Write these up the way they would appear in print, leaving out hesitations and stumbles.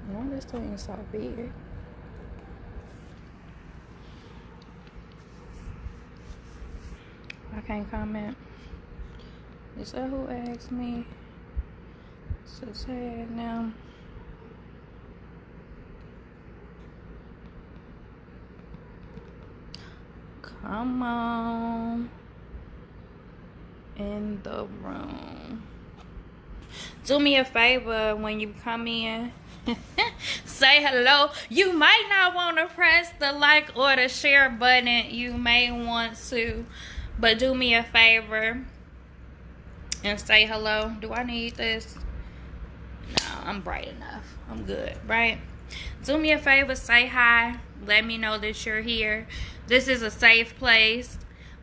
Why this thing is so big? I can't comment. Is that who asked me to say it now? Come on in the room. Do me a favor when you come in. Say hello. You might not want to press the like or the share button. You may want to, but do me a favor and say hello. Do I need this? No, I'm bright enough. I'm good, right? Do me a favor, say hi. Let me know that you're here. This is a safe place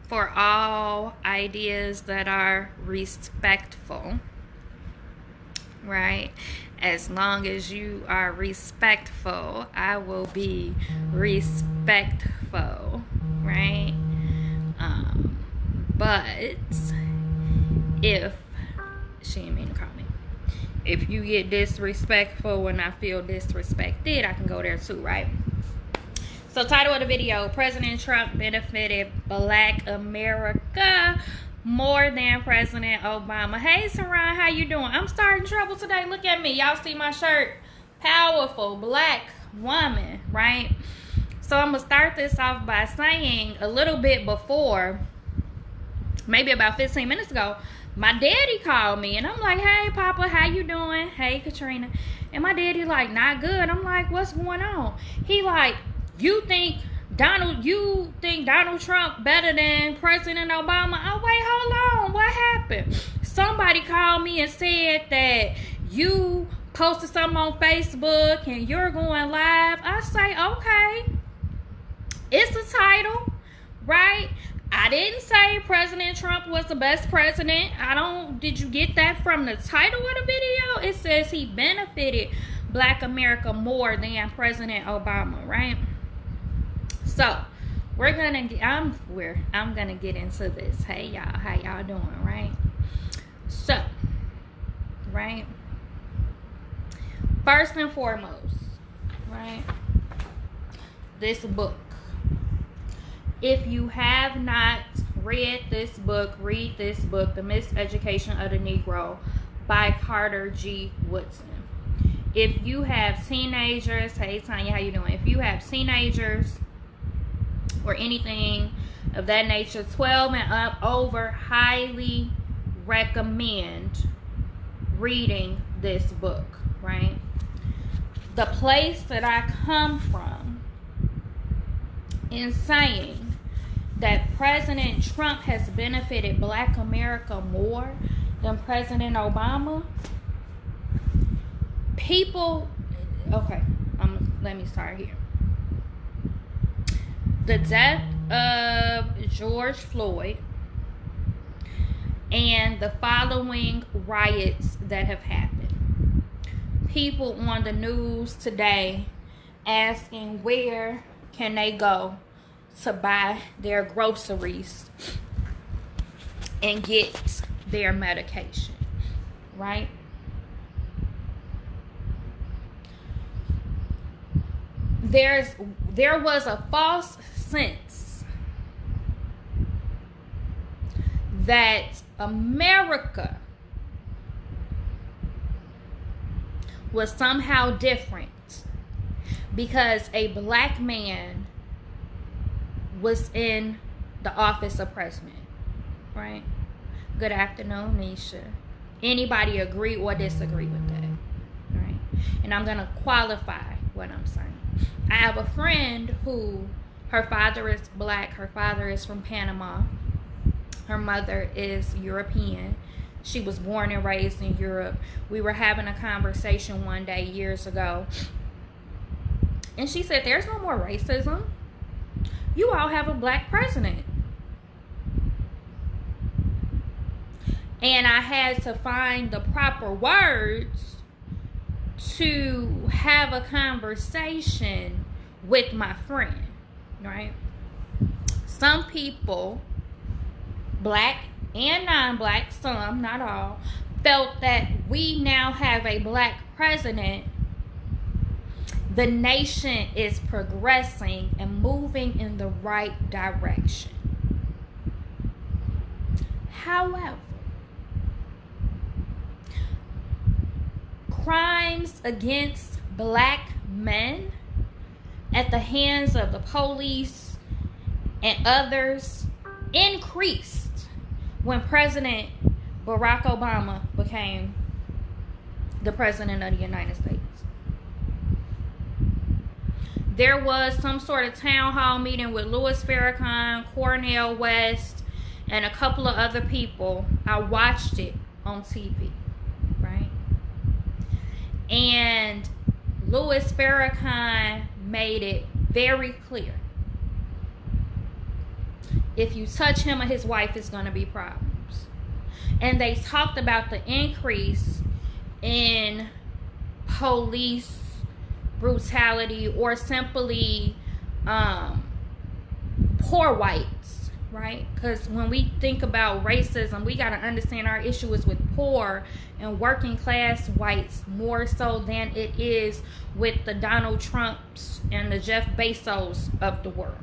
for all ideas that are respectful, right? As long as you are respectful, I will be respectful, right? But if she didn't mean to call me, if you get disrespectful when I feel disrespected, I can go there too, right? So, title of the video: President Trump benefited Black America more than President Obama. Hey, Saran, how you doing? I'm starting trouble today. Look at me. Y'all see my shirt? Powerful Black woman, right? So, I'm going to start this off by saying a little bit before, maybe about 15 minutes ago, my daddy called me and I'm like, hey, Papa, how you doing? Hey, Katrina. And my daddy like, not good. I'm like, what's going on? He like, you think Donald Trump better than President Obama? Oh, wait, hold on. What happened? Somebody called me and said that you posted something on Facebook and you're going live. I say, okay. It's a title, right? I didn't say President Trump was the best president. Did you get that from the title of the video? It says he benefited Black America more than President Obama, right? So, I'm gonna get into this. Hey y'all, how y'all doing, right? So, right? First and foremost, right? This book. If you have not read this book, read this book, The Miseducation of the Negro by Carter G. Woodson. If you have teenagers, hey Tanya, how you doing? If you have teenagers or anything of that nature, 12 and up over, highly recommend reading this book, right? The place that I come from in saying that President Trump has benefited Black America more than President Obama, let me start here. The death of George Floyd and the following riots that have happened. People on the news today asking where can they go to buy their groceries and get their medication, right? There was a false sense that America was somehow different because a Black man was in the office of president, right? Good afternoon, Nisha. Anybody agree or disagree with that, right? And I'm going to qualify what I'm saying. I have a friend who, her father is Black, her father is from Panama, her mother is European. She was born and raised in Europe. We were having a conversation one day years ago, and she said, there's no more racism. You all have a Black president. And I had to find the proper words to have a conversation with my friend, right? Some people, Black and non-Black, some, not all, felt that we now have a Black president the nation is progressing and moving in the right direction. However, crimes against black men at the hands of the police and others increased when President Barack Obama became the president of the United States. There was some sort of town hall meeting with Louis Farrakhan, Cornel West, and a couple of other people. I watched it on TV, right? And Louis Farrakhan made it very clear. If you touch him or his wife, it's going to be problems. And they talked about the increase in police brutality, or simply poor whites, right? Because when we think about racism, we got to understand our issue is with poor and working class whites more so than it is with the Donald Trumps and the Jeff Bezos of the world.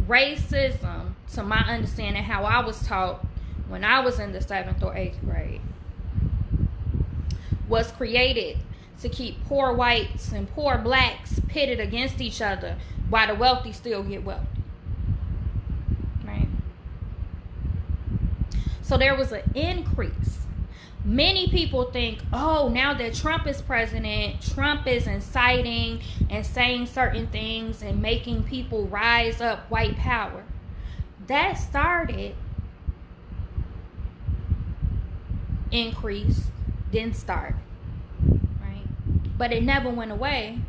Racism, to my understanding, how I was taught when I was in the 7th or 8th grade, was created to keep poor whites and poor blacks pitted against each other while the wealthy still get wealthy. Right? So there was an increase. Many people think, oh, now that Trump is president, Trump is inciting and saying certain things and making people rise up white power. That started, increase, didn't start. But it never went away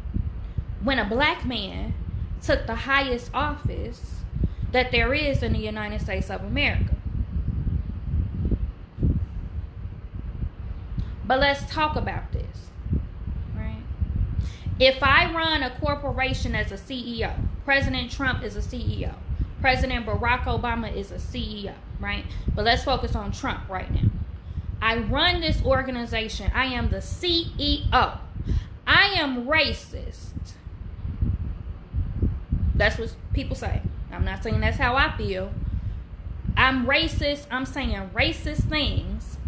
when a black man took the highest office that there is in the United States of America. But let's talk about this, right? If I run a corporation as a CEO, President Trump is a CEO, President Barack Obama is a CEO, right? But let's focus on Trump right now. I run this organization. I am the CEO. I am racist. That's what people say. I'm not saying that's how I feel. I'm racist. I'm saying racist things.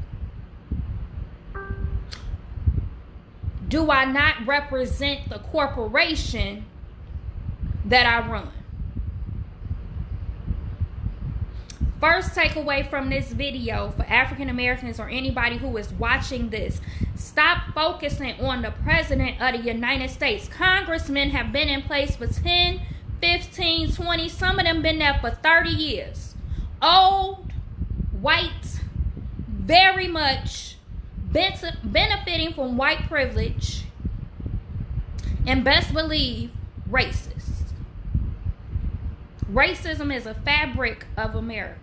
Do I not represent the corporation that I run? First takeaway from this video for African Americans or anybody who is watching this: stop focusing on the president of the United States. Congressmen have been in place for 10, 15, 20, some of them been there for 30 years. Old, white, very much benefiting from white privilege, and best believe racist. Racism is a fabric of America.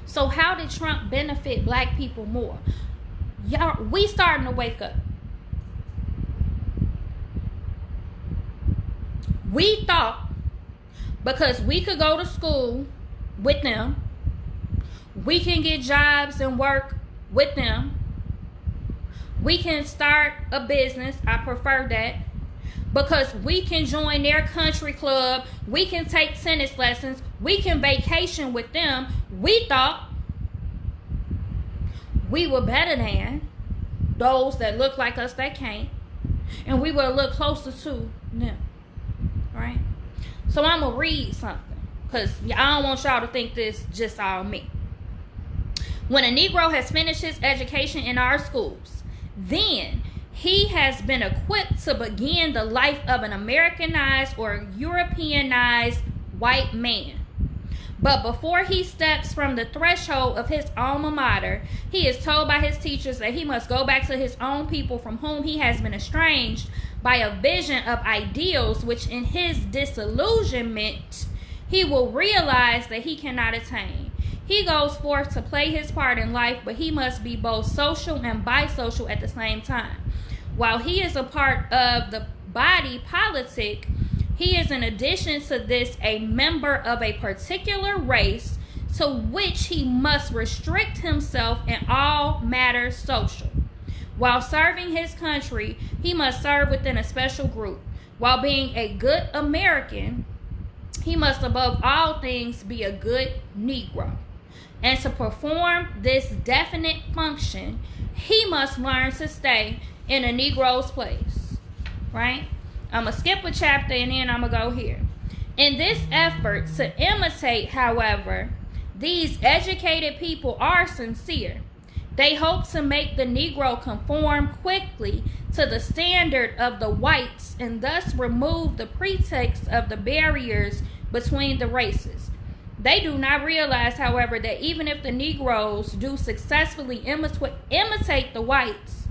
So how did Trump benefit black people more? Y'all, we starting to wake up. We thought because we could go to school with them, we can get jobs and work with them, we can start a business, I prefer that, because we can join their country club, we can take tennis lessons, we can vacation with them. We thought we were better than those that look like us that can't, and we were a little closer to them, right? So I'm gonna read something, because I don't want y'all to think this just all me. When a Negro has finished his education in our schools, then he has been equipped to begin the life of an Americanized or Europeanized white man. But before he steps from the threshold of his alma mater, he is told by his teachers that he must go back to his own people from whom he has been estranged by a vision of ideals which in his disillusionment he will realize that he cannot attain. He goes forth to play his part in life, but he must be both social and bisocial at the same time. While he is a part of the body politic, he is in addition to this a member of a particular race to which he must restrict himself in all matters social. While serving his country, he must serve within a special group. While being a good American, he must above all things be a good Negro. And to perform this definite function, he must learn to stay in a Negro's place. Right? I'm going to skip a chapter and then I'm going to go here. In this effort to imitate, however, these educated people are sincere. They hope to make the Negro conform quickly to the standard of the whites and thus remove the pretext of the barriers between the races. They do not realize, however, that even if the Negroes do successfully imitate the whites,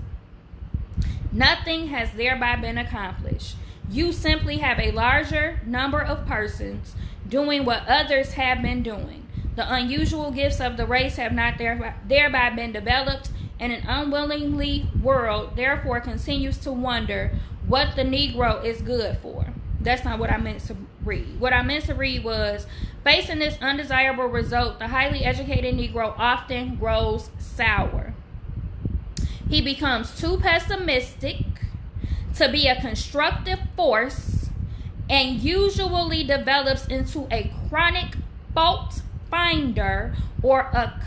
nothing has thereby been accomplished. You simply have a larger number of persons doing what others have been doing. The unusual gifts of the race have not thereby been developed, and an unwillingly world therefore continues to wonder what the Negro is good for. That's not what I meant to read. What I meant to read was, facing this undesirable result, the highly educated Negro often grows sour. He becomes too pessimistic to be a constructive force and usually develops into a chronic fault finder or a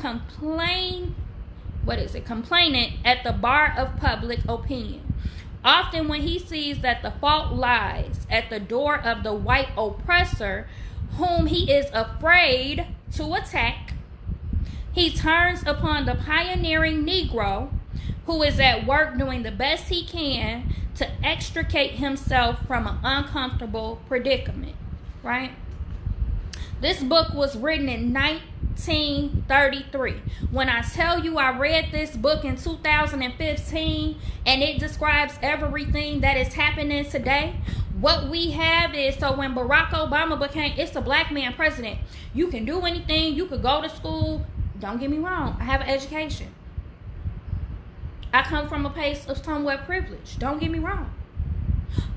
complainant at the bar of public opinion. Often when he sees that the fault lies at the door of the white oppressor whom he is afraid to attack, he turns upon the pioneering Negro who is at work doing the best he can to extricate himself from an uncomfortable predicament, right? This book was written in 1933. When I tell you I read this book in 2015 and it describes everything that is happening today, what we have is, so when Barack Obama it's a black man president. You can do anything. You could go to school. Don't get me wrong. I have an education. I come from a place of somewhat privilege. Don't get me wrong.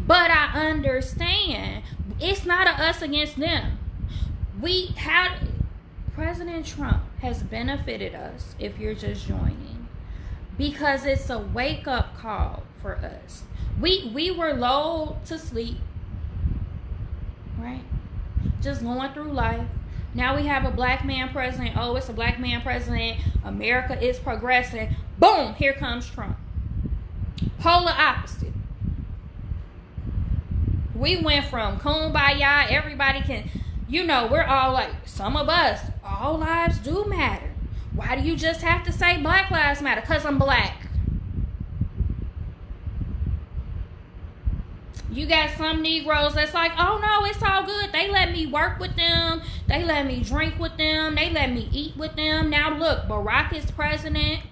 But I understand it's not a us against them. President Trump has benefited us, if you're just joining, because it's a wake-up call for us. We were lulled to sleep, right? Just going through life. Now we have a black man president. Oh, it's a black man president. America is progressing. Boom, here comes Trump. Polar opposite. We went from kumbaya, everybody can, we're all like, some of us, all lives do matter. Why do you just have to say Black Lives Matter? Because I'm black. You got some Negroes that's like, oh no, it's all good. They let me work with them. They let me drink with them. They let me eat with them. Now look, Barack is president.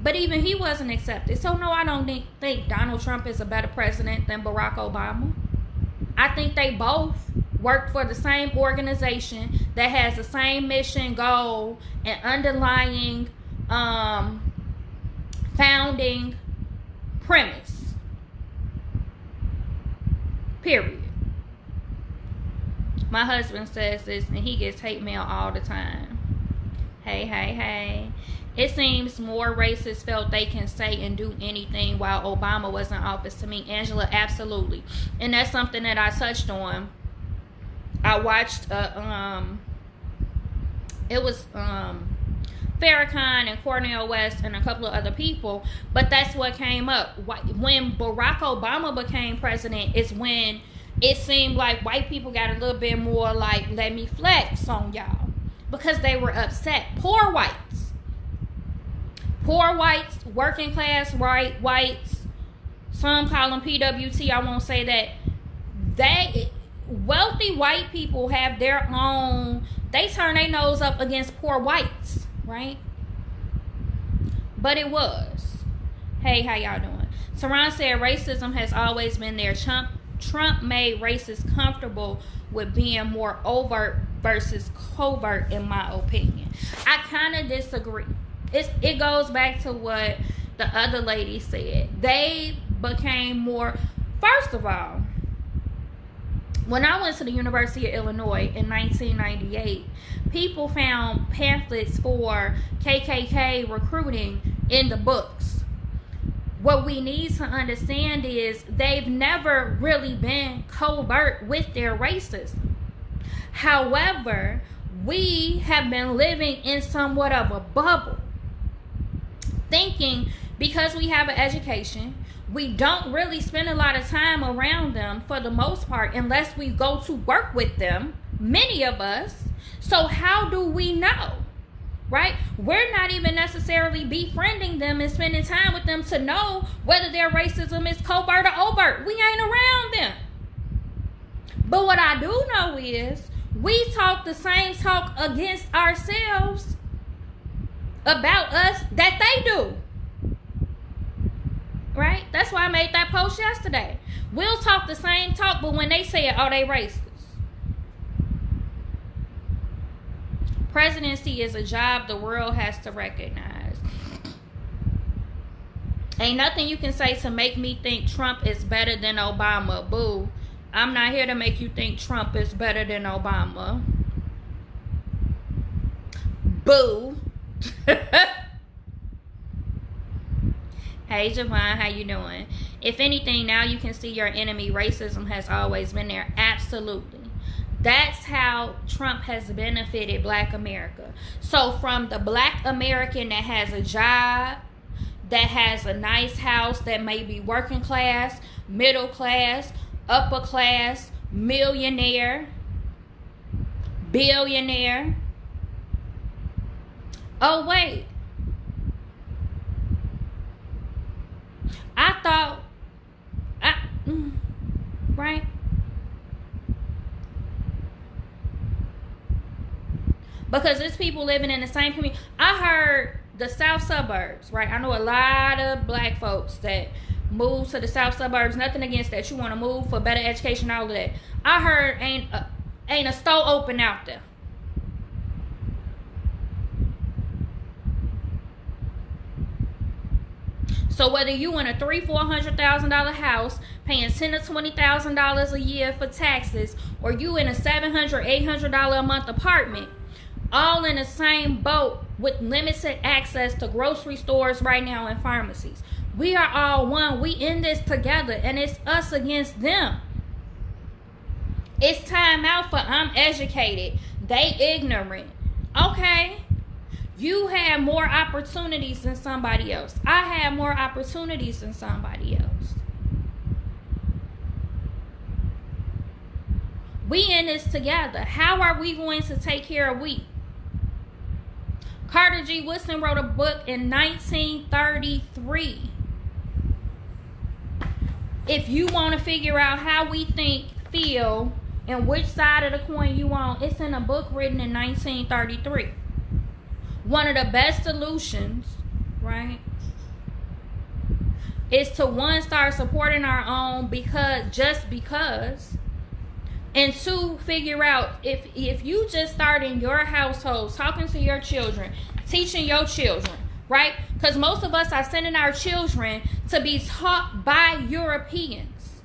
But even he wasn't accepted. So no, I don't think Donald Trump is a better president than Barack Obama. I think they both work for the same organization that has the same mission, goal, and underlying founding premise. Period. My husband says this and he gets hate mail all the time. Hey. It seems more racists felt they can say and do anything while Obama was in office. To me, Angela, absolutely. And that's something that I touched on. I watched it was Farrakhan and Cornel West and a couple of other people, but that's what came up. When Barack Obama became president is when it seemed like white people got a little bit more like, let me flex on y'all, because they were upset. Poor whites, working class whites, some call them PWT, I won't say that. Wealthy white people have their own, they turn their nose up against poor whites, right? But it was. Hey, how y'all doing? Saran said racism has always been there. Trump made racists comfortable with being more overt versus covert, in my opinion. I kind of disagree. It goes back to what the other lady said. They became more, first of all, when I went to the University of Illinois in 1998, people found pamphlets for KKK recruiting in the books. what we need to understand is they've never really been covert with their racism. However, we have been living in somewhat of a bubble, thinking because we have an education, we don't really spend a lot of time around them for the most part, unless we go to work with them, many of us. So how do we know? Right? We're not even necessarily befriending them and spending time with them to know whether their racism is covert or overt. We ain't around them. But what I do know is we talk the same talk against ourselves about us that they do. Right? That's why I made that post yesterday. We'll talk the same talk, but when they say it, oh, they racist. Presidency is a job the world has to recognize. Ain't nothing you can say to make me think Trump is better than Obama. Boo. I'm not here to make you think Trump is better than Obama. Boo. Hey Javon, how you doing? If anything, now you can see your enemy. Racism has always been there. Absolutely. That's how Trump has benefited Black America. So from the Black American that has a job, that has a nice house, that may be working class, middle class, upper class, millionaire, billionaire. Oh wait. I thought, right? Because there's people living in the same community. I heard the south suburbs, right? I know a lot of Black folks that move to the south suburbs. Nothing against that. You want to move for better education, all of that. I heard ain't a store open out there. So whether you in a $300,000-$400,000 house paying $10,000 to $20,000 a year for taxes, or you in a $700-$800 a month apartment, all in the same boat with limited access to grocery stores right now and pharmacies. We are all one. We in this together, and it's us against them. It's time out for I'm educated, they ignorant. Okay. You have more opportunities than somebody else. I have more opportunities than somebody else. We in this together. How are we going to take care of we? Carter G. Woodson wrote a book in 1933. If you want to figure out how we think, feel, and which side of the coin you on, it's in a book written in 1933. One of the best solutions, right, is to one, start supporting our own just because, and two, figure out if you just start in your households, talking to your children, teaching your children, right? Because most of us are sending our children to be taught by Europeans.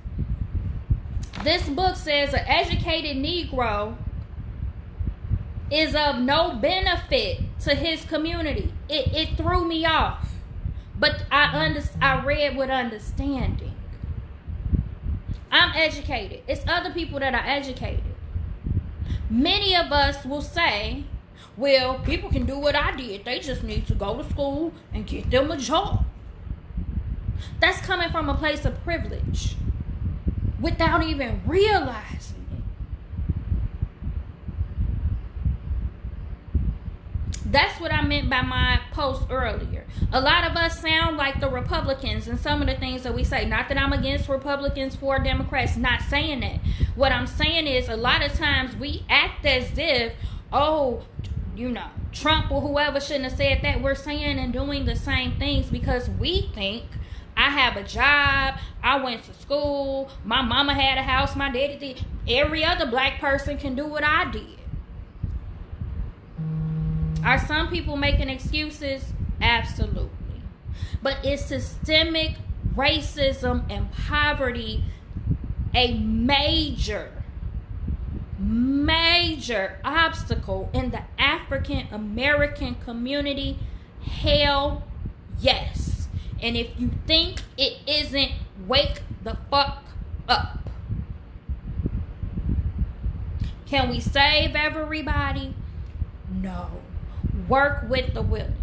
This book says an educated Negro is of no benefit to his community. It threw me off, but I read with understanding. I'm educated. It's other people that are educated. Many of us will say, well, people can do what I did. They just need to go to school and get them a job. That's coming from a place of privilege without even realizing it. That's what I meant by my post earlier. A lot of us sound like the Republicans and some of the things that we say. Not that I'm against Republicans for Democrats, not saying that. What I'm saying is a lot of times we act as if, oh, you know, Trump or whoever shouldn't have said that. We're saying and doing the same things because we think I have a job, I went to school, my mama had a house, my daddy did. Every other Black person can do what I did. Are some people making excuses? Absolutely. But is systemic racism and poverty a major obstacle in the African American community? Hell yes. And if you think it isn't, wake the fuck up. Can we save everybody? No. Work with the willing.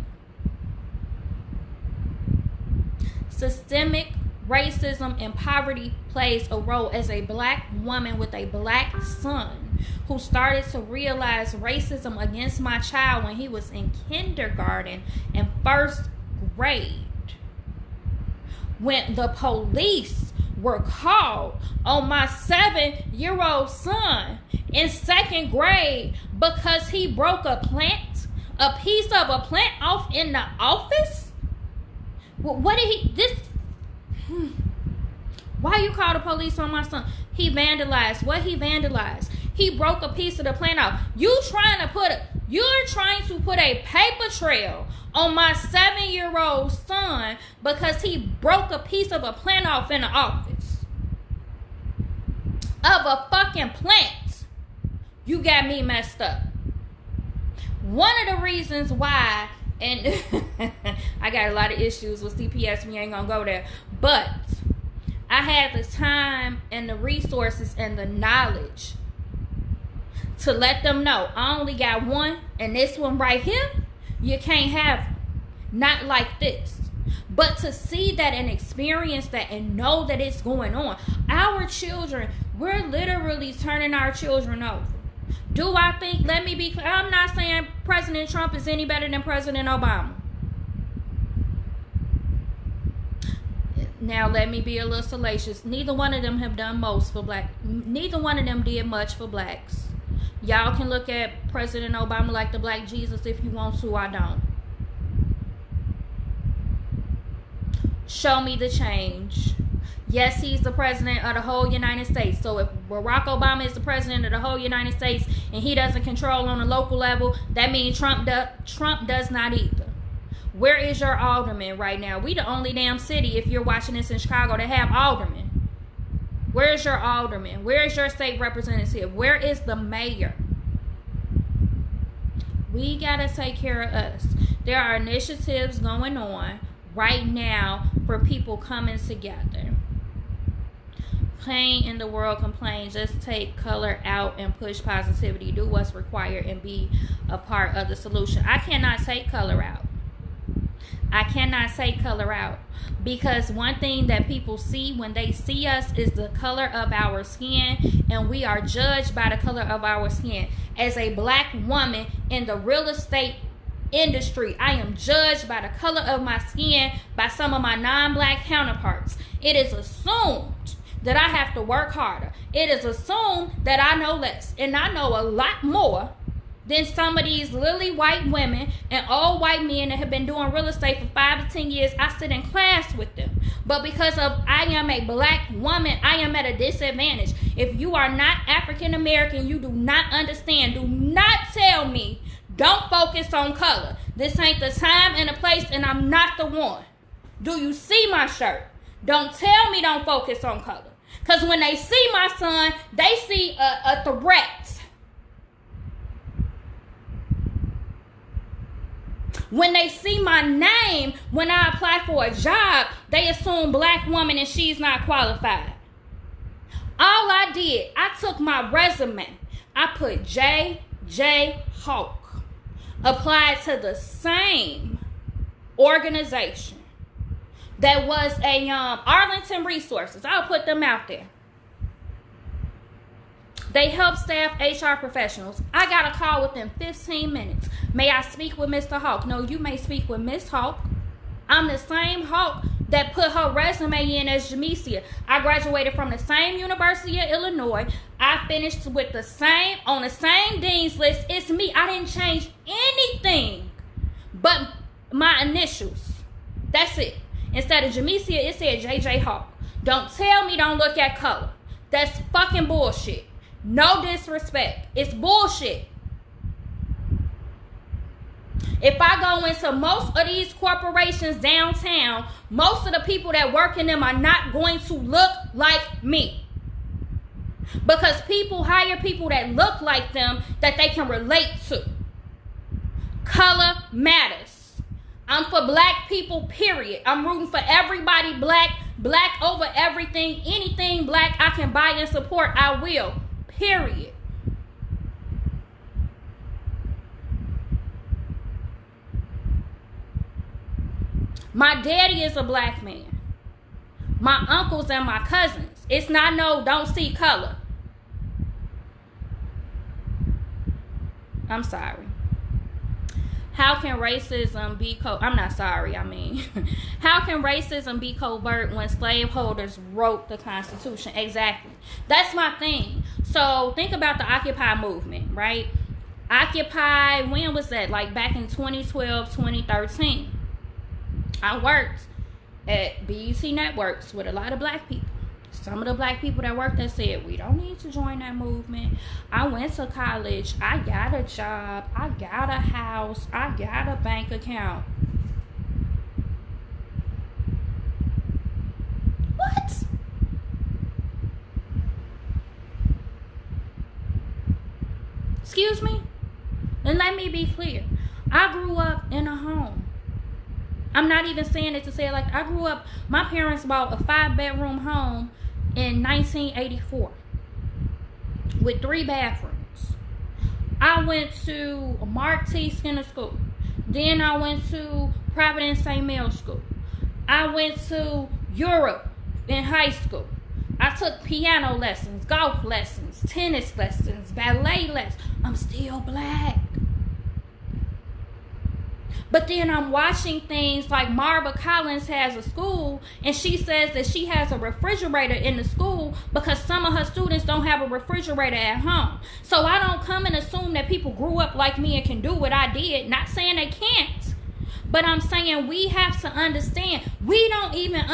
Systemic racism and poverty plays a role. As a black woman with a black son who started to realize racism against my child when he was in kindergarten and first grade, when the police were called on my 7-year-old son in 2nd grade because he broke a piece of a plant off in the office. What did he, why you call the police on my son? He vandalized. What he vandalized? He broke a piece of the plant off. You're trying to put a paper trail on my 7-year-old son because he broke a piece of a plant off in the office. Of a fucking plant. You got me messed up. One of the reasons why, and I got a lot of issues with CPS, we ain't gonna go there, but I had the time and the resources and the knowledge to let them know I only got one, and this one right here, you can't have, not like this. But to see that and experience that and know that it's going on, our children, we're literally turning our children over. Do I think, let me be clear, I'm not saying President Trump is any better than President Obama. Now, let me be a little salacious. Neither one of them have done most for black. Neither one of them did much for blacks. Y'all can look at President Obama like the black Jesus if you want to. I don't. Show me the change. Yes, he's the president of the whole United States. So if Barack Obama is the president of the whole United States and he doesn't control on a local level, that means Trump does not either. Where is your alderman right now? We the only damn city, if you're watching this in Chicago, that have aldermen. Where is your alderman? Where is your state representative? Where is the mayor? We gotta take care of us. There are initiatives going on right now for people coming together. Pain in the world complain. Just take color out and push positivity. Do what's required and be a part of the solution. I cannot take color out. I cannot take color out, because one thing that people see when they see us is the color of our skin, and we are judged by the color of our skin. As a black woman in the real estate industry, I am judged by the color of my skin by some of my non-black counterparts. It is assumed that I have to work harder. It is assumed that I know less, and I know a lot more than some of these lily white women and old white men that have been doing real estate for 5 to 10 years. I sit in class with them. But because of I am a black woman, I am at a disadvantage. If you are not African American, you do not understand. Do not tell me don't focus on color. This ain't the time and the place, and I'm not the one. Do you see my shirt? Don't tell me don't focus on color. Because when they see my son, they see a threat. When they see my name, when I apply for a job, they assume black woman and she's not qualified. All I did, I took my resume. I put J.J. Hawk. Applied to the same organization that was a Arlington Resources. I'll put them out there. They help staff HR professionals. I got a call within 15 minutes. May I speak with Mr. Hawk? No, you may speak with Miss Hawk. I'm the same Hawk that put her resume in as Jamesia. I graduated from the same University of Illinois. I finished with the same, on the same dean's list. It's me. I didn't change anything but my initials. That's it. Instead of Jamesia, it said J.J. Hawk. Don't tell me don't look at color. That's fucking bullshit. No disrespect. It's bullshit. If I go into most of these corporations downtown, most of the people that work in them are not going to look like me. Because people hire people that look like them that they can relate to. Color matters. I'm for black people, period. I'm rooting for everybody black, black over everything. Anything black I can buy and support, I will, period. My daddy is a black man. My uncles and my cousins. It's not no don't see color. I'm sorry. How can racism be how can racism be covert when slaveholders wrote the Constitution? Exactly. That's my thing. So think about the Occupy movement, right? Occupy, when was that? Like back in 2012, 2013. I worked at BET Networks with a lot of black people. Some of the black people that worked there said, we don't need to join that movement. I went to college. I got a job. I got a house. I got a bank account. What? Excuse me? And let me be clear. I grew up in a home. I'm not even saying it to say it like I grew up, my parents bought a 5-bedroom home in 1984 with 3 bathrooms. I went to Mark T. Skinner School. Then I went to Providence St. Mel School. I went to Europe in high school. I took piano lessons, golf lessons, tennis lessons, ballet lessons. I'm still black. But then I'm watching things like Marva Collins has a school and she says that she has a refrigerator in the school because some of her students don't have a refrigerator at home. So I don't come and assume that people grew up like me and can do what I did. Not saying they can't. But I'm saying we have to understand. We don't even...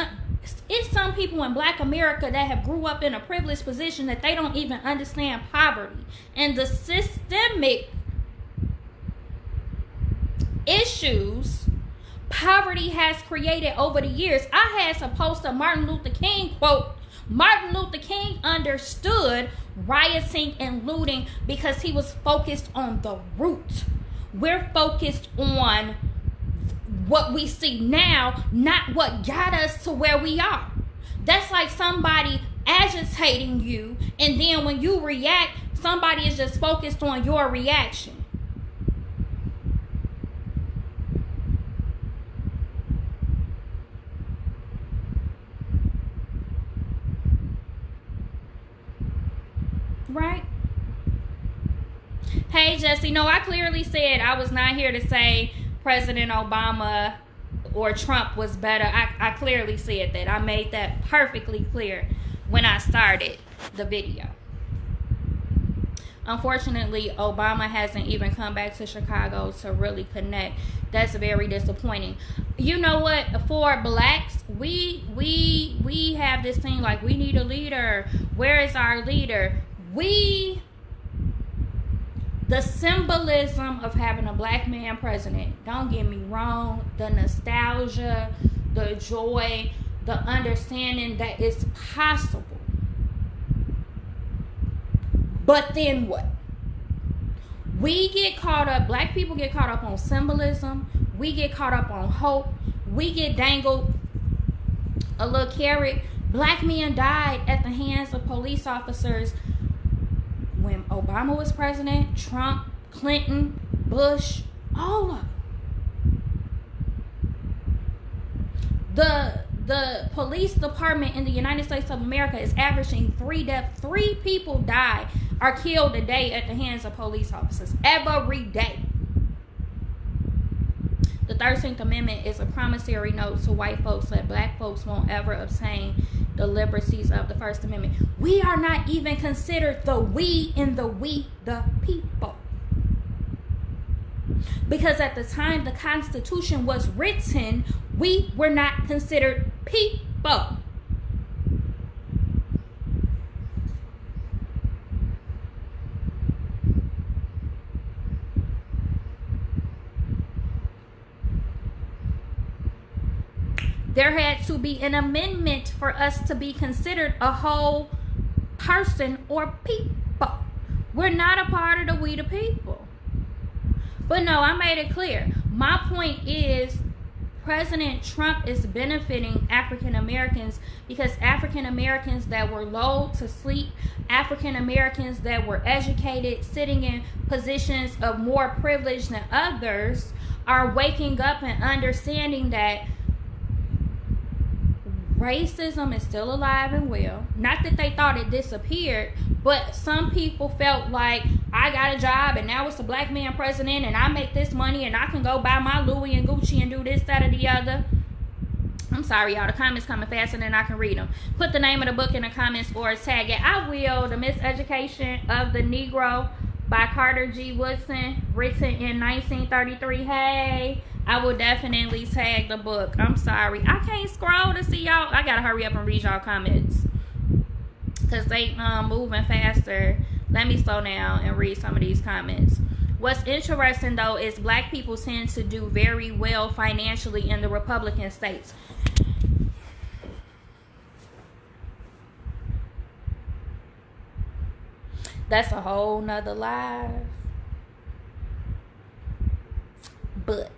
It's some people in black America that have grew up in a privileged position that they don't even understand poverty. And the systemic issues poverty has created over the years. I had to post a Martin Luther King quote. Martin Luther King understood rioting and looting because he was focused on the root. We're focused on what we see now, not what got us to where we are. That's like somebody agitating you, and then when you react, somebody is just focused on your reaction. Right? Hey, Jesse. No, I clearly said I was not here to say President Obama or Trump was better. I clearly said that. I made that perfectly clear when I started the video. Unfortunately, Obama hasn't even come back to Chicago to really connect. That's very disappointing. You know what? For blacks, we have this thing like we need a leader. Where is our leader? The symbolism of having a black man president, don't get me wrong, the nostalgia, the joy, the understanding that it's possible. But then what? We get caught up, black people get caught up on symbolism, we get caught up on hope, we get dangled a little carrot. Black men died at the hands of police officers when Obama was president, Trump, Clinton, Bush, all of them. The police department in the United States of America is averaging 3 deaths. 3 people are killed a day at the hands of police officers every day. The 13th Amendment is a promissory note to white folks that black folks won't ever obtain the liberties of the First Amendment. We are not even considered the we in the we, the people. Because at the time the Constitution was written, we were not considered people. There had to be an amendment for us to be considered a whole person or people. We're not a part of the we the people. But no, I made it clear. My point is, President Trump is benefiting African Americans because African Americans that were lulled to sleep, African Americans that were educated, sitting in positions of more privilege than others, are waking up and understanding that racism is still alive and well. Not that they thought it disappeared, but some people felt like, I got a job and now it's a black man president and I make this money and I can go buy my Louis and Gucci and do this, that, or the other. I'm sorry, y'all. The comments coming faster than I can read them. Put the name of the book in the comments or tag it. I will. The Miseducation of the Negro by Carter G. Woodson, written in 1933. Hey, I will definitely tag the book. I'm sorry. I can't scroll to see y'all. I gotta hurry up and read y'all comments because they moving faster. Let me slow down and read some of these comments. What's interesting though is black people tend to do very well financially in the Republican states. That's a whole nother live. But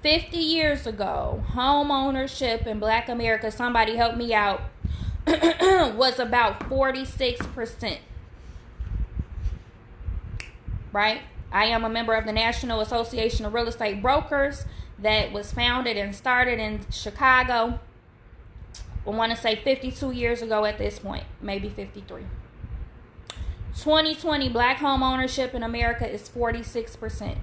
50 years ago, home ownership in black America, somebody help me out, was about 46%. Right? I am a member of the National Association of Real Estate Brokers that was founded and started in Chicago. I want to say 52 years ago at this point, maybe 53. 2020 black home ownership in America is 46%.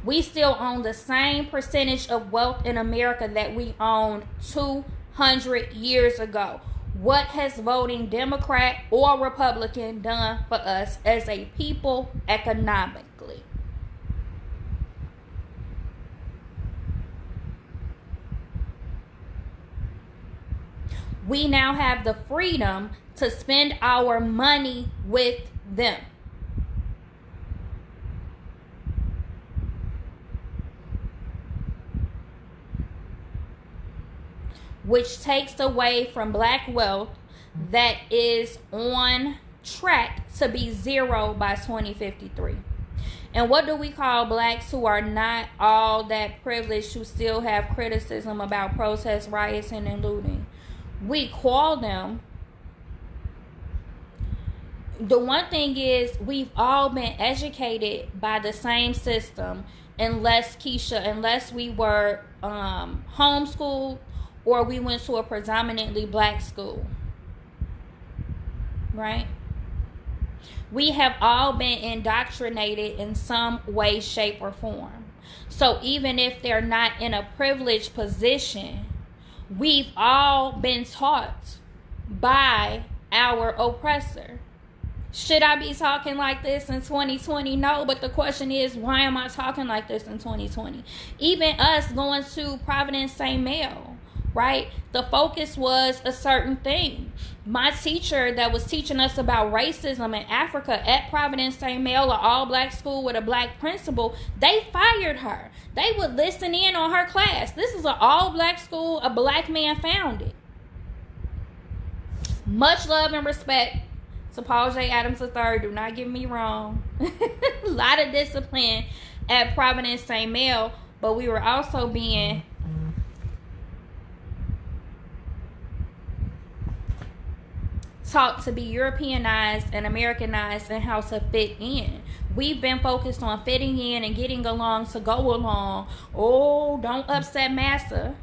We still own the same percentage of wealth in America that we owned 200 years ago. What has voting Democrat or Republican done for us as a people economically? We now have the freedom to spend our money with them. Which takes away from black wealth that is on track to be zero by 2053. And what do we call blacks who are not all that privileged, who still have criticism about protests, riots, and looting? We call them. The one thing is, we've all been educated by the same system, unless we were homeschooled or we went to a predominantly black school. Right? We have all been indoctrinated in some way, shape, or form. So even if they're not in a privileged position, we've all been taught by our oppressor. Should I be talking like this in 2020? No, but the question is, why am I talking like this in 2020? Even us going to Providence St. Mel, right? The focus was a certain thing. My teacher that was teaching us about racism in Africa at Providence St. Mel, an all-black school with a black principal, they fired her. They would listen in on her class. This is an all-black school. A black man founded. Much love and respect to Paul J. Adams III. Do not get me wrong. A lot of discipline at Providence St. Mel, but we were also being taught to be Europeanized and Americanized and how to fit in. We've been focused on fitting in and getting along to go along. Oh, don't upset massa.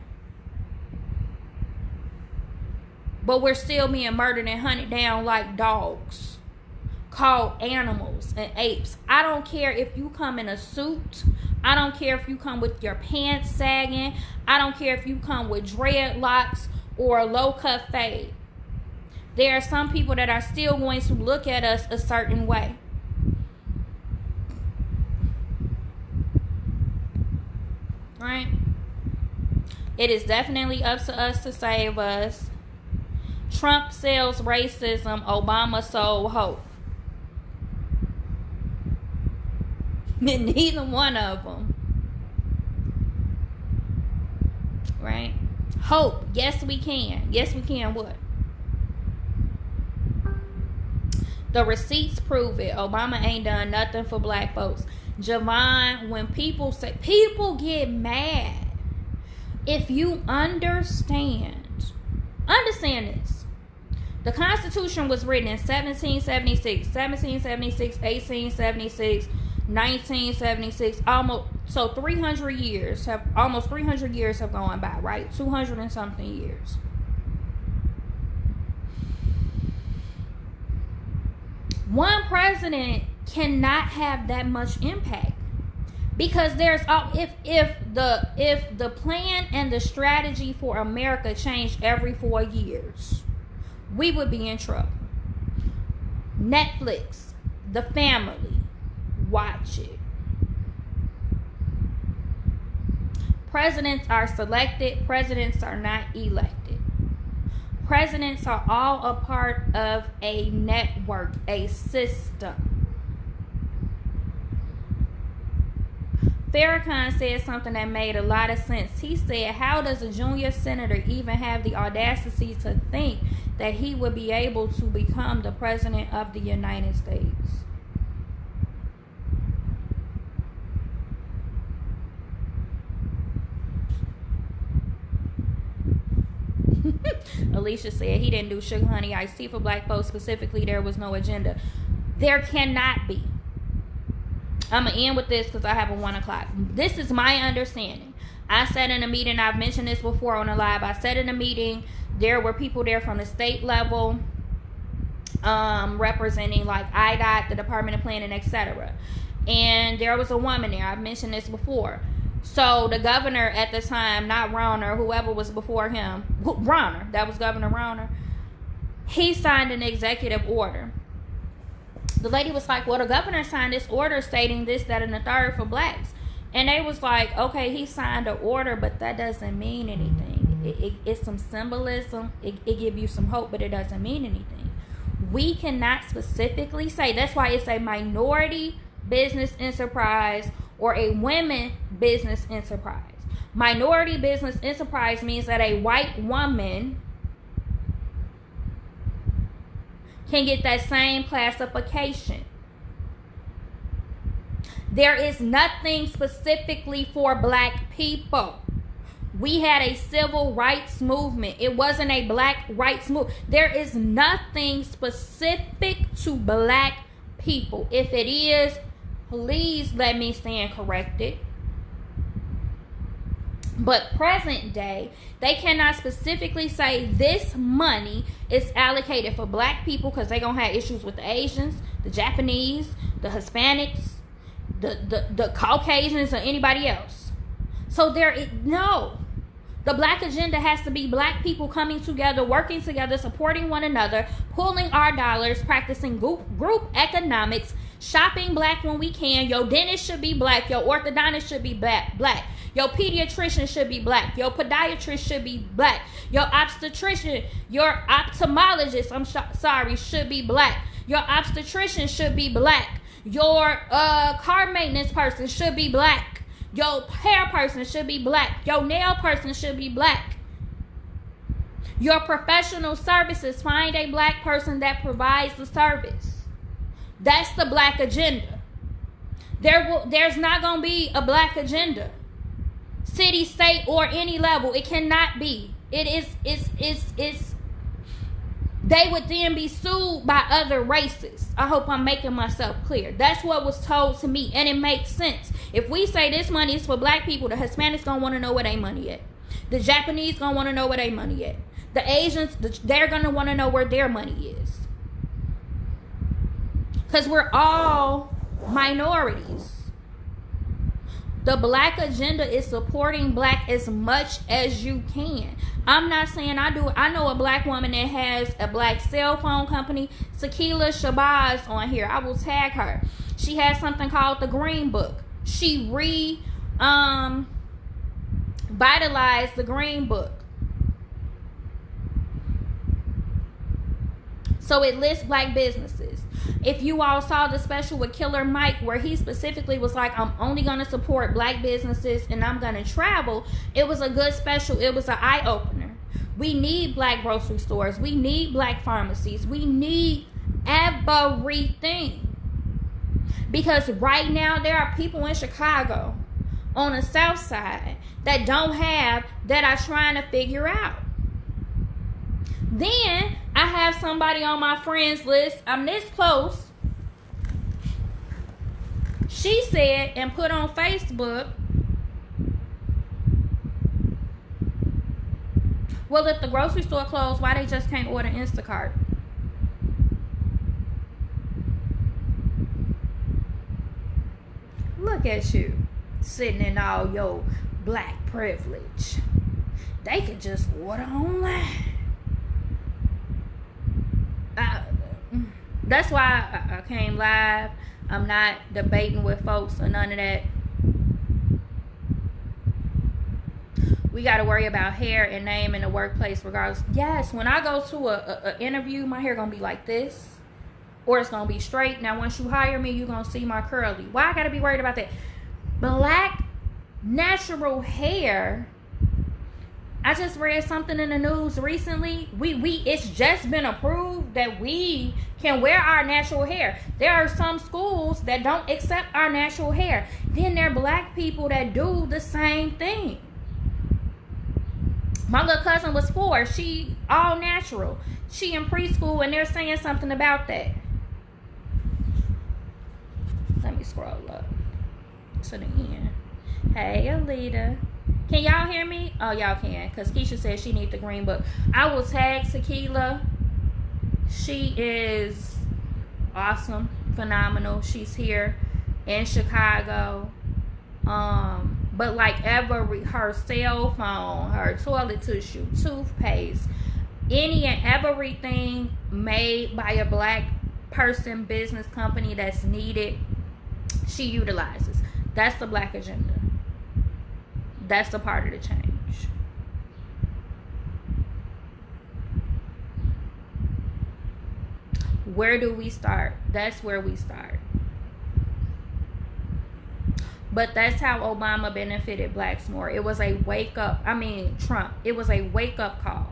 But we're still being murdered and hunted down like dogs, called animals and apes. I don't care if you come in a suit. I don't care if you come with your pants sagging. I don't care if you come with dreadlocks or a low-cut fade. There are some people that are still going to look at us a certain way. Right? It is definitely up to us to save us. Trump sells racism. Obama sold hope. Neither one of them. Right? Hope. Yes, we can. Yes, we can. What? The receipts prove it. Obama ain't done nothing for black folks. Javon, when people get mad. If you understand this. The Constitution was written in 1776, 1876, 1976, almost 300 years have gone by, right? 200 and something years. One president cannot have that much impact, because if the plan and the strategy for America changed every 4 years, we would be in trouble. Netflix, The Family, watch it. Presidents are selected, presidents are not elected. Presidents are all a part of a network, a system. Farrakhan said something that made a lot of sense. He said, how does a junior senator even have the audacity to think that he would be able to become the president of the United States? Alicia said he didn't do sugar honey iced tea for black folks. Specifically, there was no agenda. There cannot be. I'm going to end with this because I have a 1 o'clock. This is my understanding. I said in a meeting, I've mentioned this before on a live, I said in a meeting, there were people there from the state level, representing like IDOT, the Department of Planning, etc. And there was a woman there. I've mentioned this before. So the governor at the time, not Rauner, whoever was before him, Rauner, that was Governor Rauner, he signed an executive order. The lady was like, well, the governor signed this order stating this, that, and the third for blacks. And they was like, okay, he signed an order, but that doesn't mean anything. It's some symbolism. It gives you some hope, but it doesn't mean anything. We cannot specifically say, that's why it's a minority business enterprise or a women business enterprise. Minority business enterprise means that a white woman can get that same classification. There is nothing specifically for black people. We had a civil rights movement. It wasn't a black rights movement. There is nothing specific to black people. If it is, please let me stand corrected. But present day, they cannot specifically say this money is allocated for black people because they're going to have issues with the Asians, the Japanese, the Hispanics, the Caucasians, or anybody else. So no. The black agenda has to be black people coming together, working together, supporting one another, pooling our dollars, practicing group economics, shopping black when we can. Your dentist should be black. Your orthodontist should be black. Your pediatrician should be black. Your podiatrist should be black. Your obstetrician, your ophthalmologist, should be black. Your obstetrician should be black. Your car maintenance person should be black. Your hair person should be black. Your nail person should be black. Your professional services, find a black person that provides the service. That's the black agenda. There's not going to be a black agenda. City, state, or any level. It cannot be. They would then be sued by other races. I hope I'm making myself clear. That's what was told to me, and it makes sense. If we say this money is for black people, the Hispanics gonna want to know where their money at. The Japanese gonna want to know where their money at. The Asians, they're gonna want to know where their money is. Because we're all minorities. The black agenda is supporting black as much as you can. I'm not saying I do. I know a black woman that has a black cell phone company. Sakila Shabazz on here. I will tag her. She has something called the Green Book. She vitalized the Green Book. So it lists black businesses. If you all saw the special with Killer Mike where he specifically was like, I'm only going to support black businesses and I'm going to travel, it was a good special. It was an eye-opener. We need black grocery stores. We need black pharmacies. We need everything. Because right now there are people in Chicago on the south side that don't have, that are trying to figure out. Then I have somebody on my friends list, I'm this close. She said and put on Facebook, well, if the grocery store closed, why they just can't order Instacart? Look at you, sitting in all your black privilege. They could just order online. That's why I came live. I'm not debating with folks or none of that. We got to worry about hair and name in the workplace regardless. Yes, when I go to a interview, my hair going to be like this. Or it's going to be straight. Now, once you hire me, you're going to see my curly. Why I got to be worried about that? Black natural hair. I just read something in the news recently. It's just been approved that we can wear our natural hair. There are some schools that don't accept our natural hair. Then there are black people that do the same thing. My little cousin was 4. She all natural. She in preschool and they're saying something about that. Let me scroll up to the end. Hey, Alita. Can y'all hear me? Oh, y'all can. Because Keisha said she needs the green book. I will tag Tequila. She is awesome. Phenomenal. She's here in Chicago. But like her cell phone, her toilet tissue, toothpaste, any and everything made by a black person, business company that's needed, she utilizes. That's the black agenda. That's the part of the change. Where do we start? That's where we start. But that's how Obama benefited blacks more. It was a Trump. It was a wake-up call.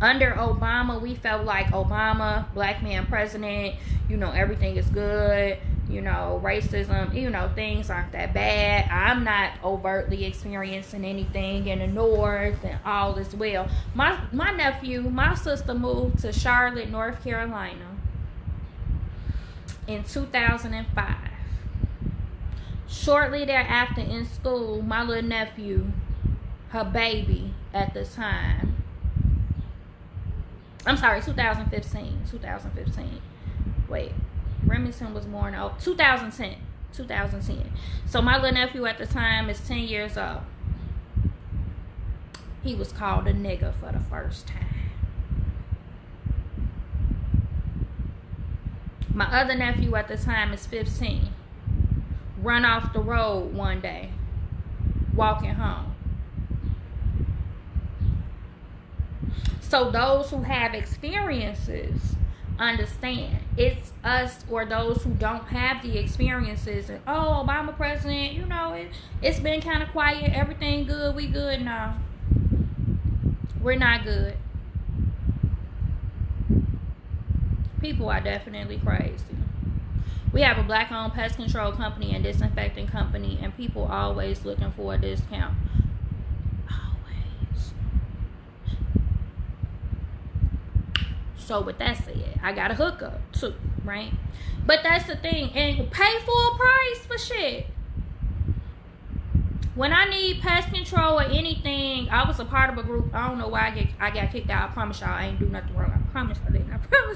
Under Obama, we felt like Obama, black man president, everything is good. Racism, things aren't that bad. I'm not overtly experiencing anything in the North and all is well. My sister moved to Charlotte, North Carolina in 2005. Shortly thereafter in school, my little nephew, her baby at the time, 2015. Wait. Remington was born in 2010. So my little nephew at the time is 10 years old. He was called a nigger for the first time. My other nephew at the time is 15. Run off the road one day, walking home. So those who have experiences understand. It's us or those who don't have the experiences and Obama president, it's been kind of quiet, everything good, we good. No, we're not good. People are definitely crazy. We have a black owned pest control company and disinfecting company, and people always looking for a discount. So with that said, I got a hookup too, right? But that's the thing. And pay full price for shit. When I need pest control or anything, I was a part of a group. I don't know why I got kicked out. I promise y'all I ain't do nothing wrong. I promise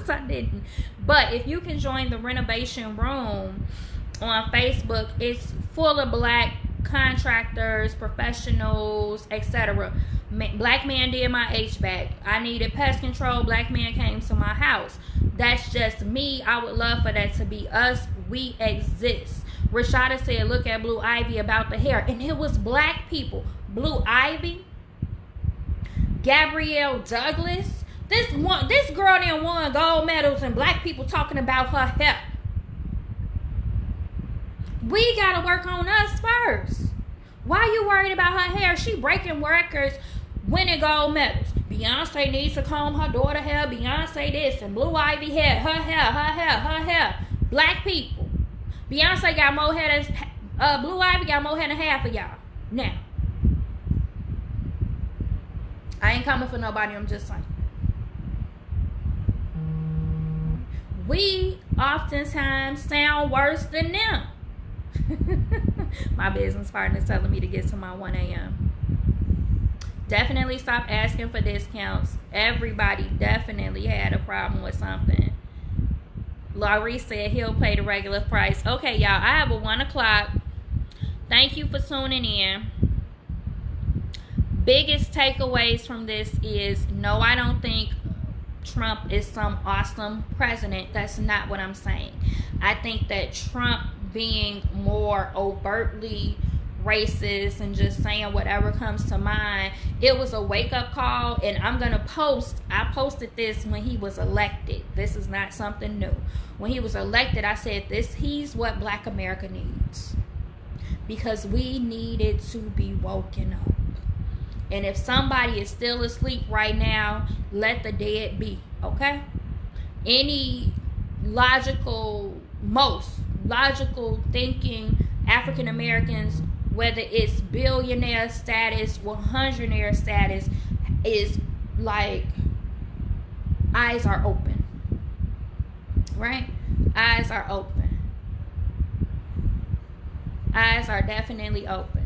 I didn't. But if you can join the renovation room on Facebook, it's full of black contractors, professionals, etc. Black man did my HVAC. I needed pest control. Black man came to my house. That's just me. I would love for that to be us. We exist. Rashada said, look at Blue Ivy about the hair. And it was black people. Blue Ivy, Gabrielle Douglas. This girl done won gold medals and black people talking about her hair. We got to work on us first. Why you worried about her hair? She breaking records, winning gold medals. Beyonce needs to comb her daughter hair. Beyonce this and Blue Ivy hair. Her hair, her hair, her hair. Black people. Beyonce got more hair than Blue Ivy got more hair than half of y'all. Now, I ain't coming for nobody. I'm just saying. We oftentimes sound worse than them. My business partner is telling me to get to my 1 a.m. Definitely stop asking for discounts. Everybody definitely had a problem with something. Laurie said he'll pay the regular price. Okay, y'all, I have a 1 o'clock. Thank you for tuning in. Biggest takeaways from this is, no, I don't think Trump is some awesome president. That's not what I'm saying. I think that Trump being more overtly racist and just saying whatever comes to mind, it was a wake-up call. And I'm gonna I posted this when he was elected. This is not something new. When he was elected, I said he's what Black America needs, because we needed to be woken up. And if somebody is still asleep right now, let the dead be, okay? Any most logical thinking African Americans, whether it's billionaire status or hundredaire status, is like, eyes are open, right? Eyes are open. Eyes are definitely open.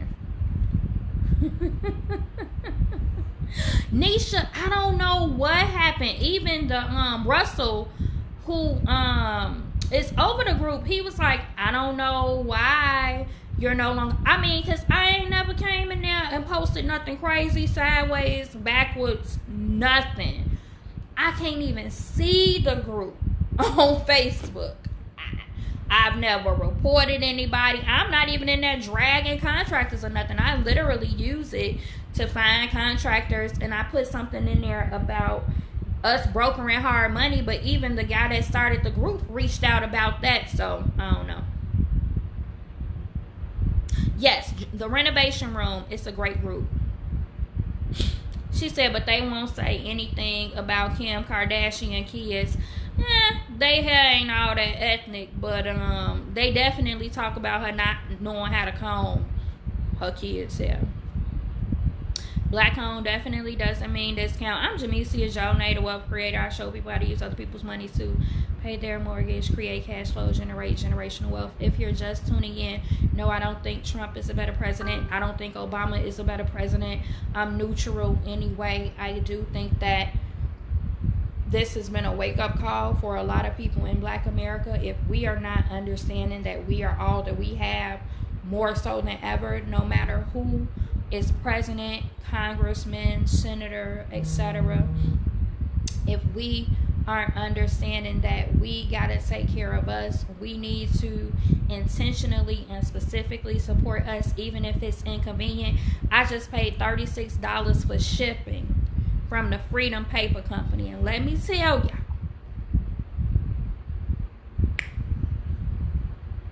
Nisha, I don't know what happened. Even the Russell, who is over the group, he was like, I don't know why you're no longer. I mean, because I ain't never came in there and posted nothing crazy, sideways, backwards, nothing. I can't even see the group on Facebook. I've never reported anybody. I'm not even in there dragging contractors or nothing. I literally use it to find contractors, and I put something in there about us brokering hard money, but even the guy that started the group reached out about that, so I don't know. Yes, the renovation room, it's a great group. She said, but they won't say anything about Kim Kardashian kids. They hair ain't all that ethnic, but they definitely talk about her not knowing how to comb her kids' hair. Black owned definitely doesn't mean discount. I'm jamesiajohnai, the wealth creator. I show people how to use other people's money to pay their mortgage, create cash flow, generate generational wealth. If you're just tuning in, no, I don't think Trump is a better president. I don't think Obama is a better president. I'm neutral anyway. I do think that this has been a wake-up call for a lot of people in Black America. If we are not understanding that we are all that we have, more so than ever, no matter who is president, congressman, senator, etc. If we aren't understanding that we got to take care of us, we need to intentionally and specifically support us, even if it's inconvenient. I just paid $36 for shipping from the Freedom Paper Company, and let me tell y'all,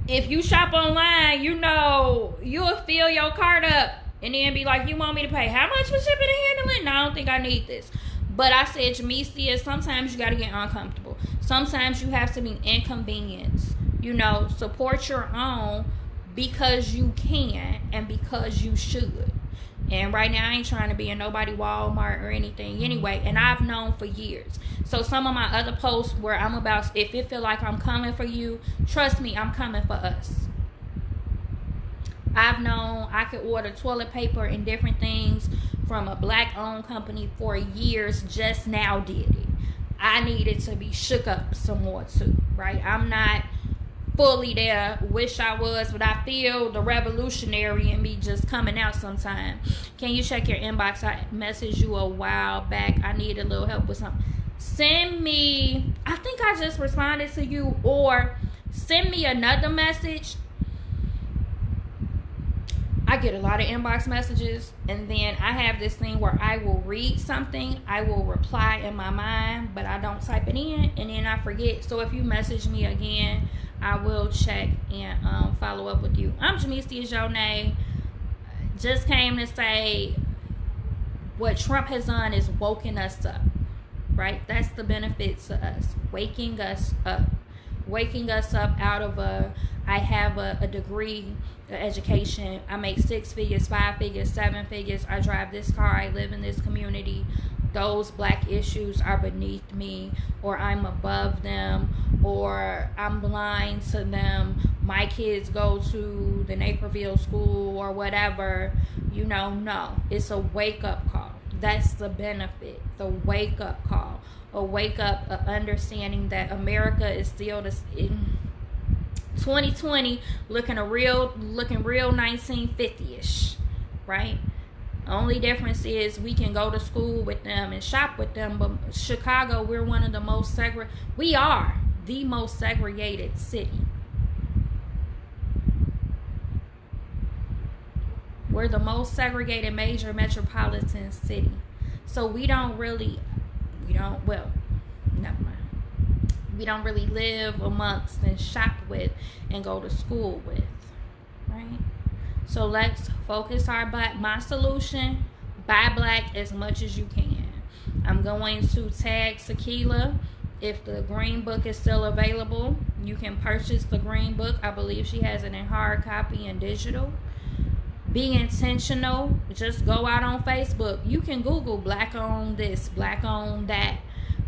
if you shop online, you know you'll fill your cart up and then be like, you want me to pay how much for shipping and handling? No, I don't think I need this. But I said, Jamesia, sometimes you got to get uncomfortable. Sometimes you have to be inconvenienced. You know, support your own because you can and because you should. And right now, I ain't trying to be in nobody Walmart or anything anyway. And I've known for years. So some of my other posts where I'm about, if it feel like I'm coming for you, trust me, I'm coming for us. I've known I could order toilet paper and different things from a Black-owned company for years. Just now did it. I needed to be shook up some more too, right? I'm not fully there. Wish I was, but I feel the revolutionary in me just coming out sometime. Can you check your inbox? I messaged you a while back. I need a little help with something. Send me, I think I just responded to you, or send me another message. I get a lot of inbox messages, and then I have this thing where I will read something, I will reply in my mind, but I don't type it in, and then I forget. So if you message me again, I will check and follow up with you. I'm Jamesia Johnai. Just came to say What Trump has done is woken us up, right? That's the benefits to us, waking us up out of I have a degree, an education, I make 6 figures, 5 figures, 7 figures, I drive this car, I live in this community. Those black issues are beneath me, or I'm above them, or I'm blind to them. My kids go to the Naperville school or whatever. No, it's a wake-up call. That's the benefit, the wake-up call. A wake-up, understanding that America is still in 2020 looking real 1950-ish, right? Only difference is we can go to school with them and shop with them, but Chicago, we're one of the most we are the most segregated city. We're the most segregated major metropolitan city. So we don't really live amongst and shop with and go to school with, right? So let's focus my solution, buy black as much as you can. I'm going to tag Sakila. If the green book is still available, you can purchase the green book. I believe she has it in hard copy and digital. Be intentional. Just go out on Facebook. You can Google black owned this, black owned that,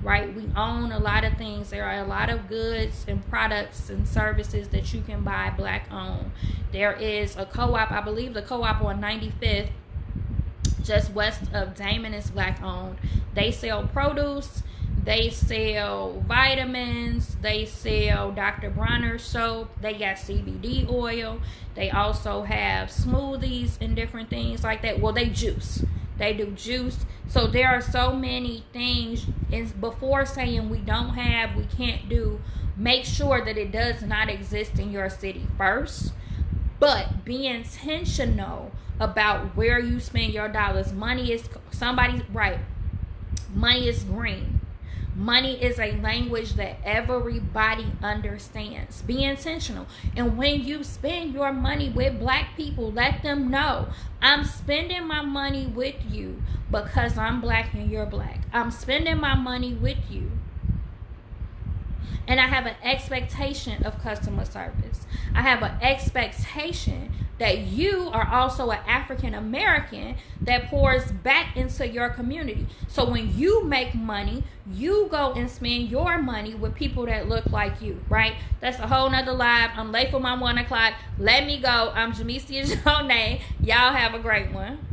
right? We own a lot of things. There are a lot of goods and products and services that you can buy black owned. There is a co-op, I believe the co-op on 95th, just west of Damon, is black owned. They sell produce, they sell vitamins, they sell Dr. Bronner soap, they got CBD oil, they also have smoothies and different things like that. Well, they do juice. So there are so many things. And before saying we can't do, make sure that it does not exist in your city first. But be intentional about where you spend your dollars. Money is green. Money is a language that everybody understands. Be intentional. And when you spend your money with black people, let them know, I'm spending my money with you because I'm black and you're black. I'm spending my money with you. And I have an expectation of customer service. I have an expectation that you are also an African American that pours back into your community. So when you make money, you go and spend your money with people that look like you, right? That's a whole nother live. I'm late for my 1 o'clock. Let me go. I'm Jamesia Johnai. Y'all have a great one.